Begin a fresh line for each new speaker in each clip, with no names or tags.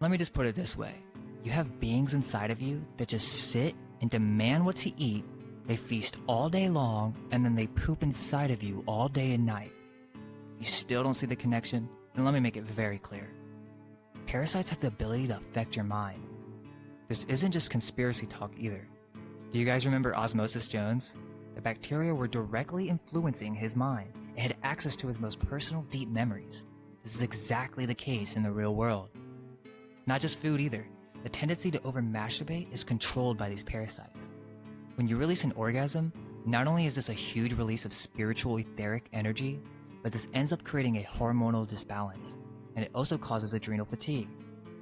Let me just put it this way. You have beings inside of you that just sit and demand what to eat, they feast all day long, and then they poop inside of you all day and night. If you still don't see the connection, then let me make it very clear. Parasites have the ability to affect your mind. This isn't just conspiracy talk either. Do you guys remember Osmosis Jones? The bacteria were directly influencing his mind. It had access to his most personal deep memories. This is exactly the case in the real world. It's not just food either. The tendency to over-masturbate is controlled by these parasites. When you release an orgasm, not only is this a huge release of spiritual etheric energy, but this ends up creating a hormonal disbalance, and it also causes adrenal fatigue.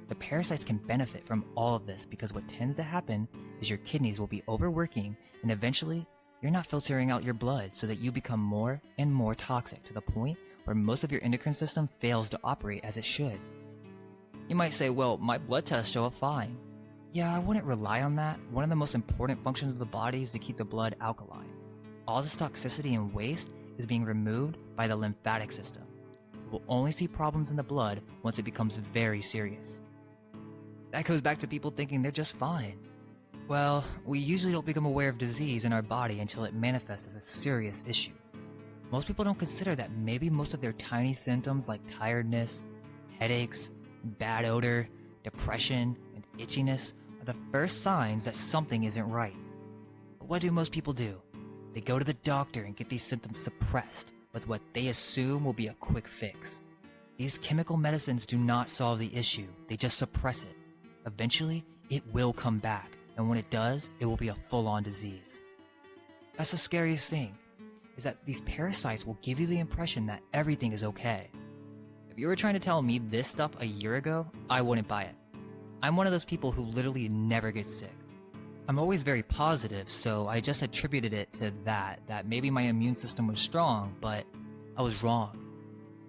The parasites can benefit from all of this because what tends to happen is your kidneys will be overworking, and eventually, you're not filtering out your blood so that you become more and more toxic to the point where most of your endocrine system fails to operate as it should. You might say, well, my blood tests show up fine. Yeah, I wouldn't rely on that. One of the most important functions of the body is to keep the blood alkaline. All this toxicity and waste is being removed by the lymphatic system. You will only see problems in the blood once it becomes very serious. That goes back to people thinking they're just fine. Well, we usually don't become aware of disease in our body until it manifests as a serious issue. Most people don't consider that maybe most of their tiny symptoms like tiredness, headaches, bad odor, depression, and itchiness are the first signs that something isn't right. But what do most people do? They go to the doctor and get these symptoms suppressed with what they assume will be a quick fix. These chemical medicines do not solve the issue, they just suppress it. Eventually, it will come back, and when it does, it will be a full-on disease. That's the scariest thing, is that these parasites will give you the impression that everything is okay. If you were trying to tell me this stuff a year ago, I wouldn't buy it. I'm one of those people who literally never gets sick. I'm always very positive, so I just attributed it to that maybe my immune system was strong, but I was wrong.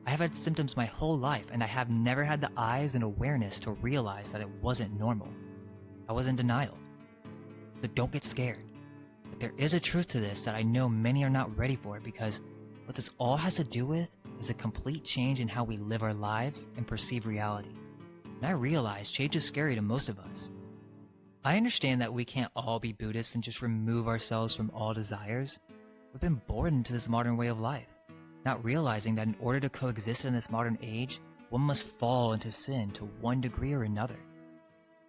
I have had symptoms my whole life, and I have never had the eyes and awareness to realize that it wasn't normal. I was in denial. So don't get scared. But there is a truth to this that I know many are not ready for, because what this all has to do with is a complete change in how we live our lives and perceive reality. And I realize change is scary to most of us. I understand that we can't all be Buddhists and just remove ourselves from all desires. We've been born into this modern way of life, not realizing that in order to coexist in this modern age, one must fall into sin to one degree or another.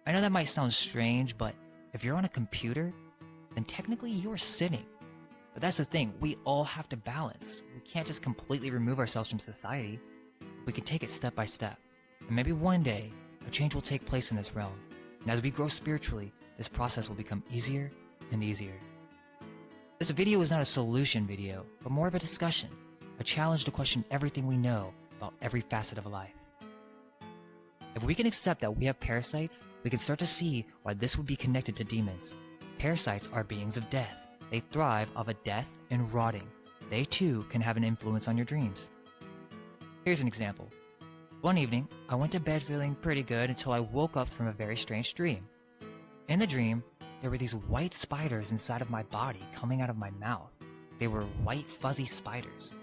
I know that might sound strange, but if you're on a computer, then technically you're sinning. But that's the thing, we all have to balance. We can't just completely remove ourselves from society. We can take it step by step. And maybe one day, a change will take place in this realm. And as we grow spiritually, this process will become easier and easier. This video is not a solution video, but more of a discussion, a challenge to question everything we know about every facet of life. If we can accept that we have parasites, we can start to see why this would be connected to demons. Parasites are beings of death. They thrive off of death and rotting. They too can have an influence on your dreams. Here's an example. One evening, I went to bed feeling pretty good until I woke up from a very strange dream. In the dream, there were these white spiders inside of my body coming out of my mouth. They were white fuzzy spiders.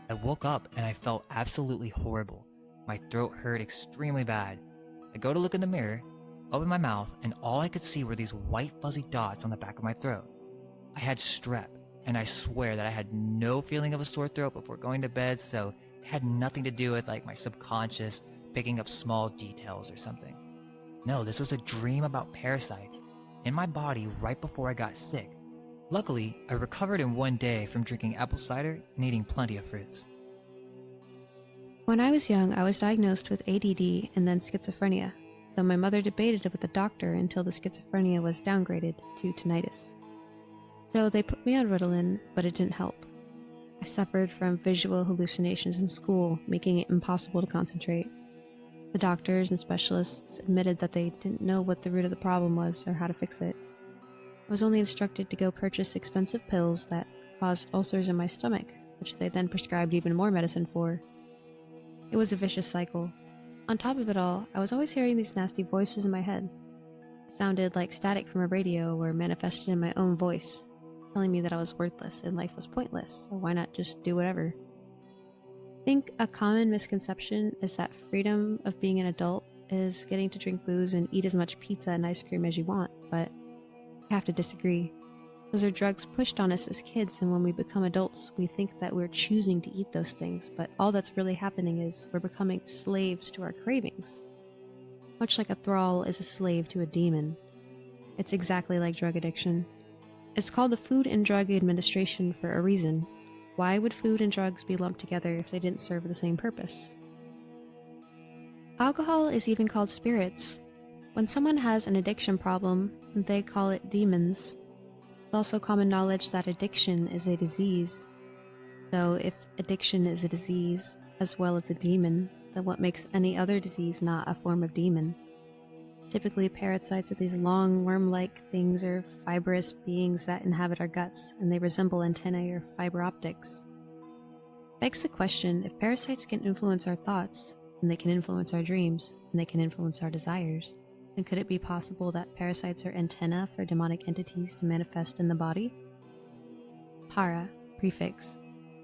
I woke up and I felt absolutely horrible. My throat hurt extremely bad. I go to look in the mirror, open my mouth, and all I could see were these white fuzzy dots on the back of my throat. I had strep, and I swear that I had no feeling of a sore throat before going to bed, so it had nothing to do with like my subconscious picking up small details or something. No, this was a dream about parasites in my body right before I got sick. Luckily, I recovered in one day from drinking apple cider and eating plenty of fruits.
When I was young, I was diagnosed with ADD and then schizophrenia, though my mother debated it with the doctor until the schizophrenia was downgraded to tinnitus. So they put me on Ritalin, but it didn't help. I suffered from visual hallucinations in school, making it impossible to concentrate. The doctors and specialists admitted that they didn't know what the root of the problem was or how to fix it. I was only instructed to go purchase expensive pills that caused ulcers in my stomach, which they then prescribed even more medicine for. It was a vicious cycle. On top of it all, I was always hearing these nasty voices in my head. It sounded like static from a radio or manifested in my own voice, telling me that I was worthless and life was pointless, so why not just do whatever? I think a common misconception is that freedom of being an adult is getting to drink booze and eat as much pizza and ice cream as you want, but I have to disagree. Those are drugs pushed on us as kids, and when we become adults, we think that we're choosing to eat those things, but all that's really happening is we're becoming slaves to our cravings. Much like a thrall is a slave to a demon. It's exactly like drug addiction. It's called the Food and Drug Administration for a reason. Why would food and drugs be lumped together if they didn't serve the same purpose? Alcohol is even called spirits. When someone has an addiction problem, they call it demons. It's also common knowledge that addiction is a disease. So if addiction is a disease, as well as a demon, then what makes any other disease not a form of demon? Typically, parasites are these long worm-like things or fibrous beings that inhabit our guts, and they resemble antennae or fiber optics. Begs the question, if parasites can influence our thoughts, and they can influence our dreams, and they can influence our desires, then could it be possible that parasites are antennae for demonic entities to manifest in the body? Para, prefix.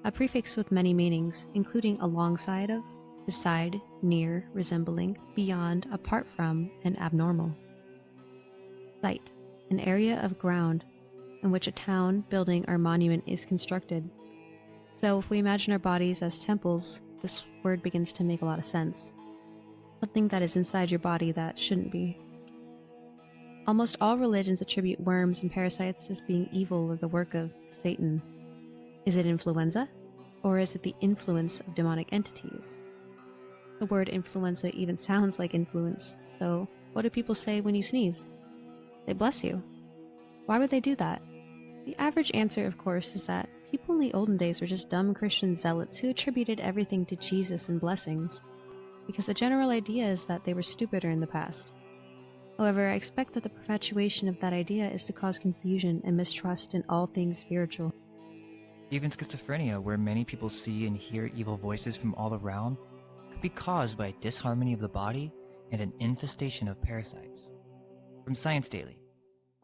A prefix with many meanings, including alongside of, beside, near, resembling, beyond, apart from, and abnormal. Site, an area of ground in which a town, building, or monument is constructed. So if we imagine our bodies as temples, this word begins to make a lot of sense. Something that is inside your body that shouldn't be. Almost all religions attribute worms and parasites as being evil or the work of Satan. Is it influenza? Or is it the influence of demonic entities? The word influenza even sounds like influence, so what do people say when you sneeze? They bless you. Why would they do that? The average answer, of course, is that people in the olden days were just dumb Christian zealots who attributed everything to Jesus and blessings, because the general idea is that they were stupider in the past. However, I expect that the perpetuation of that idea is to cause confusion and mistrust in all things spiritual.
Even schizophrenia, where many people see and hear evil voices from all around, could be caused by disharmony of the body and an infestation of parasites. From Science Daily,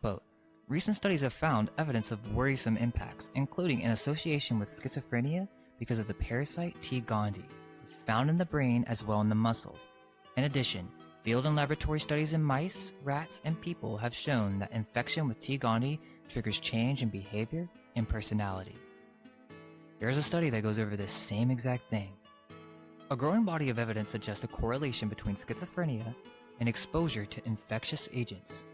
quote, recent studies have found evidence of worrisome impacts, including an association with schizophrenia because of the parasite T. gondii. It's found in the brain as well in the muscles. In addition, field and laboratory studies in mice, rats, and people have shown that infection with T. gondii triggers change in behavior and personality. There's a study that goes over this same exact thing. A growing body of evidence suggests a correlation between schizophrenia and exposure to infectious agents.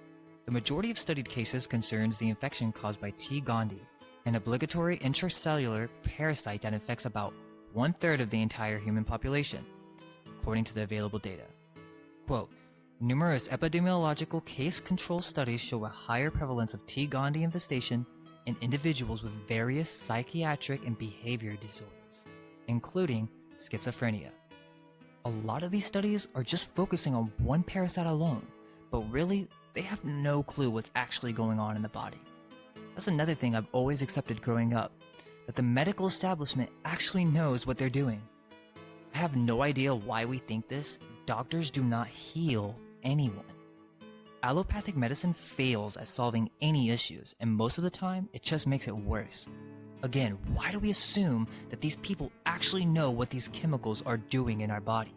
The majority of studied cases concerns the infection caused by T. gondii, an obligatory intracellular parasite that infects about 1/3 of the entire human population, according to the available data. Quote, numerous epidemiological case control studies show a higher prevalence of T. gondii infestation in individuals with various psychiatric and behavior disorders, including schizophrenia. A lot of these studies are just focusing on one parasite alone, but really, they have no clue what's actually going on in the body. That's another thing I've always accepted growing up, that the medical establishment actually knows what they're doing. I have no idea why we think this. Doctors do not heal anyone. Allopathic medicine fails at solving any issues, and most of the time, it just makes it worse. Again, why do we assume that these people actually know what these chemicals are doing in our body?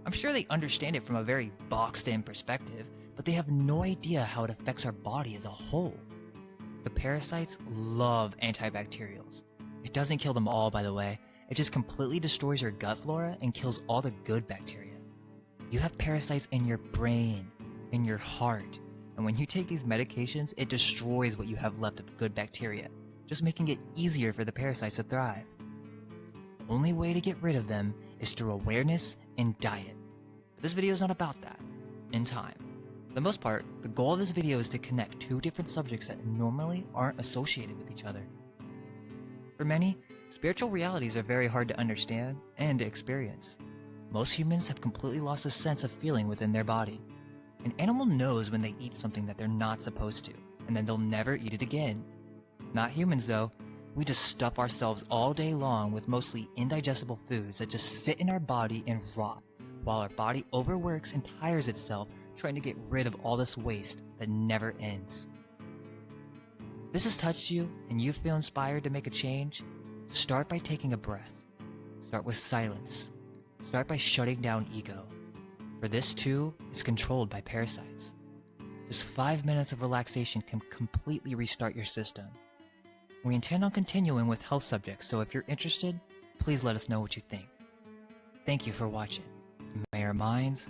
I'm sure they understand it from a very boxed-in perspective, but they have no idea how it affects our body as a whole. The parasites love antibacterials. It doesn't kill them all, by the way. It just completely destroys your gut flora and kills all the good bacteria. You have parasites in your brain, in your heart, and when you take these medications, it destroys what you have left of good bacteria, just making it easier for the parasites to thrive. The only way to get rid of them is through awareness and diet. But this video is not about that. In time. For the most part, the goal of this video is to connect two different subjects that normally aren't associated with each other. For many, spiritual realities are very hard to understand and to experience. Most humans have completely lost a sense of feeling within their body. An animal knows when they eat something that they're not supposed to, and then they'll never eat it again. Not humans though. We just stuff ourselves all day long with mostly indigestible foods that just sit in our body and rot, while our body overworks and tires itself trying to get rid of all this waste that never ends. If this has touched you and you feel inspired to make a change, start by taking a breath. Start with silence. Start by shutting down ego. for this too is controlled by parasites. Just 5 minutes of relaxation can completely restart your system. We intend on continuing with health subjects, so if you're interested, please let us know what you think. Thank you for watching. May our minds